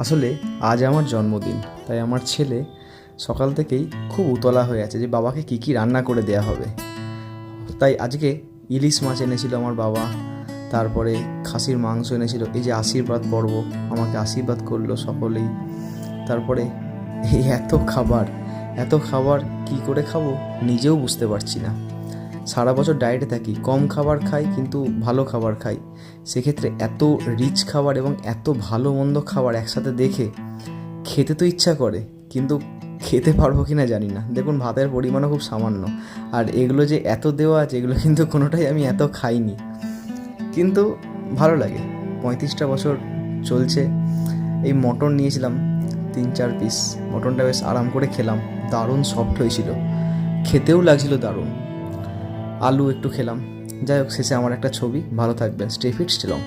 আসলে আজ আমার জন্মদিন, তাই আমার ছেলে সকাল থেকেই খুব উতলা হয়ে আছে যে বাবাকে কী কী রান্না করে দেয়া হবে। তাই আজকে ইলিশ মাছ এনেছিল আমার বাবা, তারপরে খাসির মাংস এনেছিল। এই যে আশীর্বাদ পর্ব, আমাকে আশীর্বাদ করলো সকলেই। তারপরে এই এত খাবার কি করে খাবো নিজেও বুঝতে পারছি না। সারা বছর ডায়েটে থাকি, কম খাবার খাই কিন্তু ভালো খাবার খাই। সেক্ষেত্রে এত রিচ খাবার এবং এত ভালো মন্দ খাবার একসাথে দেখে খেতে তো ইচ্ছা করে, কিন্তু খেতে পারবো কি না জানি না। দেখুন, ভাতের পরিমাণও খুব সামান্য, আর এগুলো যে এত দেওয়া আছে এগুলো কিন্তু কোনোটাই আমি এত খাইনি, কিন্তু ভালো লাগে। 35টা বছর চলছে। এই মটন নিয়েছিলাম 3-4 পিস, মটনটা বেশ আরাম করে খেলাম, দারুণ সফট হয়েছিল, খেতেও লাগছিল দারুণ। আলু একটু খেলাম। যাই হোক, শেষে আমার একটা ছবি। ভালো থাকবেন, স্টে ফিট, স্টে লং।